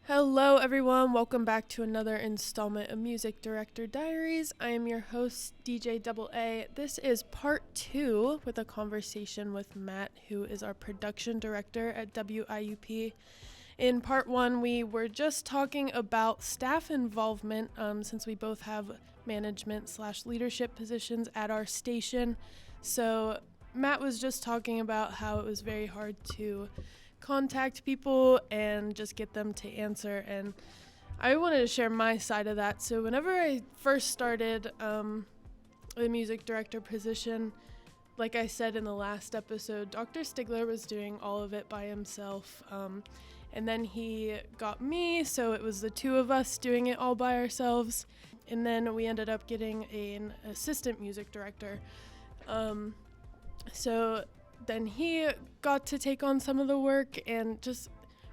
Hello everyone, welcome back to another installment of Music Director Diaries. I am your host, DJ AA. This is part 2 with a conversation with Matt, who is our production director at WIUP. In part 1, we were just talking about staff involvement since we both have management/leadership positions at our station. So Matt was just talking about how it was very hard to contact people and just get them to answer, and I wanted to share my side of that. So whenever I first started the music director position, like I said in the last episode, Dr. Stigler was doing all of it by himself, and then he got me, so it was the two of us doing it all by ourselves, and then we ended up getting an assistant music director. So then he got to take on some of the work and just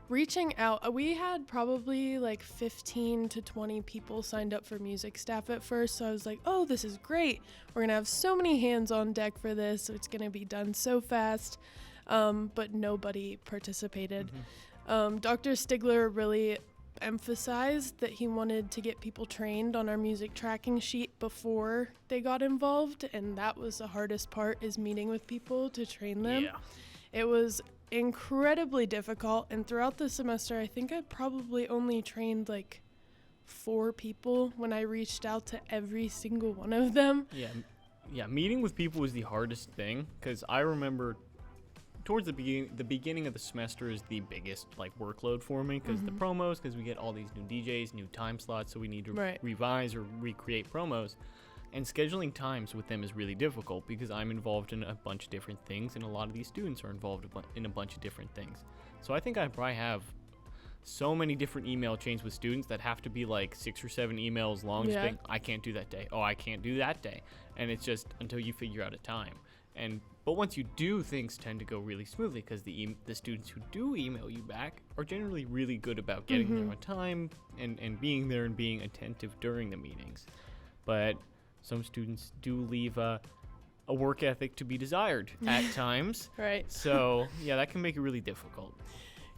reaching out. We had probably like 15 to 20 people signed up for music staff at first. So I was like, oh, this is great. We're going to have so many hands on deck for this. So it's going to be done so fast. But nobody participated. Dr. Stigler really emphasized that he wanted to get people trained on our music tracking sheet before they got involved, and that was the hardest part, is meeting with people to train them. Yeah. It was incredibly difficult, and throughout the semester I think I probably only trained like 4 people when I reached out to every single one of them. Yeah, meeting with people was the hardest thing, because I remember towards the beginning of the semester is the biggest workload for me, because the promos, because we get all these new DJs, new time slots, so we need to revise or recreate promos, and scheduling times with them is really difficult because I'm involved in a bunch of different things, and a lot of these students are involved in a bunch of different things. So I think I probably have so many different email chains with students that have to be like 6 or 7 emails long. Just being, I can't do that day. Oh, I can't do that day. And it's just until you figure out a time. But once you do, things tend to go really smoothly, because the students who do email you back are generally really good about getting there on time and being there and being attentive during the meetings. But some students do leave a work ethic to be desired at times. Right. So, yeah, that can make it really difficult.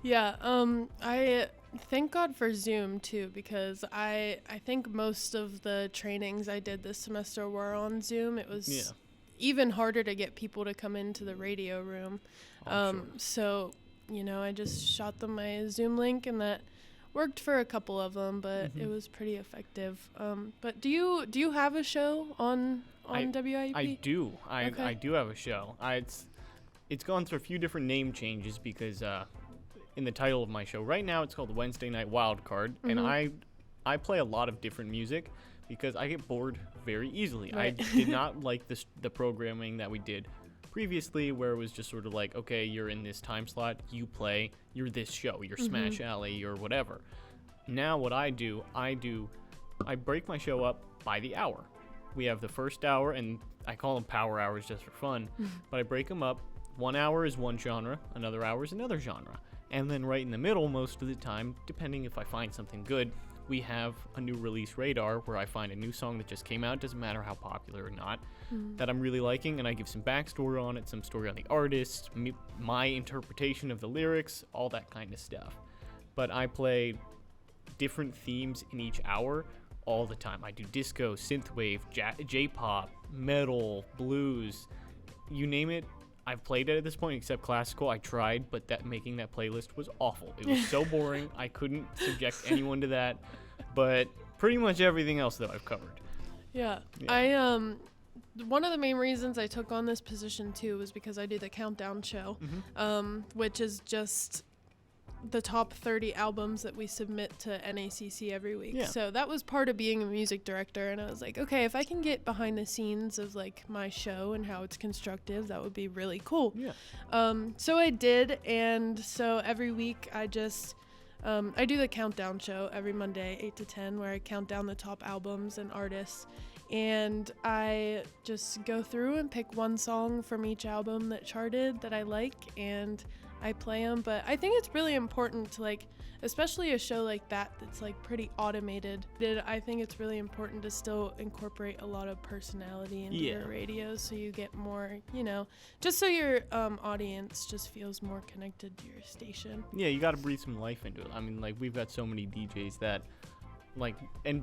Yeah, I thank God for Zoom too, because I think most of the trainings I did this semester were on Zoom. It was even harder to get people to come into the radio room. Sure. So, I just shot them my Zoom link, and that worked for a couple of them, but it was pretty effective. But do you have a show on WIP? I do. Okay. I do have a show. It's gone through a few different name changes because in the title of my show right now it's called Wednesday Night Wildcard, and I play a lot of different music because I get bored very easily. Right. I did not like the programming that we did previously, where it was just sort of like, okay, you're in this time slot, you play, you're this show, you're Smash Alley or whatever. Now what I break my show up by the hour. We have the first hour, and I call them power hours just for fun, but I break them up. 1 hour is one genre, another hour is another genre. And then right in the middle, most of the time, depending if I find something good, we have a new release radar where I find a new song that just came out, doesn't matter how popular or not, that I'm really liking, and I give some backstory on it, some story on the artist, my interpretation of the lyrics, all that kind of stuff. But I play different themes in each hour all the time. I do disco, synthwave, J-pop, metal, blues, you name it. I've played it at this point, except classical. I tried, but making that playlist was awful. It was so boring. I couldn't subject anyone to that. But pretty much everything else, though, I've covered. Yeah. One of the main reasons I took on this position, too, was because I do the Countdown show, which is just the top 30 albums that we submit to NACC every week. Yeah. So that was part of being a music director, and I was like, okay, if I can get behind the scenes of my show and how it's constructive, that would be really cool. Yeah. So I did, and so every week I just I do the Countdown show every Monday 8 to 10, where I count down the top albums and artists, and I just go through and pick one song from each album that charted that I like, and I play them. But I think it's really important to, like, especially a show like that that's like pretty automated, I think it's really important to still incorporate a lot of personality into your radio, so you get more, just so your audience just feels more connected to your station. Yeah, you got to breathe some life into it. I mean, like, we've got so many DJs that, like, and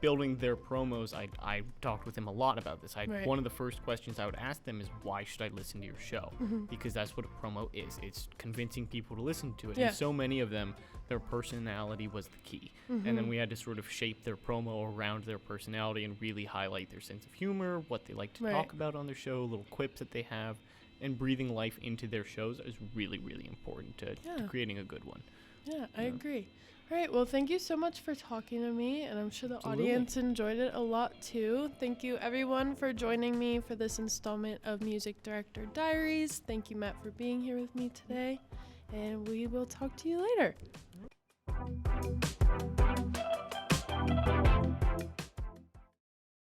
building their promos, I talked with them a lot about this. One of the first questions I would ask them is, why should I listen to your show? Because that's what a promo is. It's convincing people to listen to it. And so many of them, their personality was the key. And then we had to sort of shape their promo around their personality and really highlight their sense of humor, what they like to talk about on their show, little quips that they have, and breathing life into their shows is really, really important to creating a good one. Yeah, I agree. All right, well, thank you so much for talking to me, and I'm sure the audience enjoyed it a lot, too. Thank you, everyone, for joining me for this installment of Music Director Diaries. Thank you, Matt, for being here with me today, and we will talk to you later.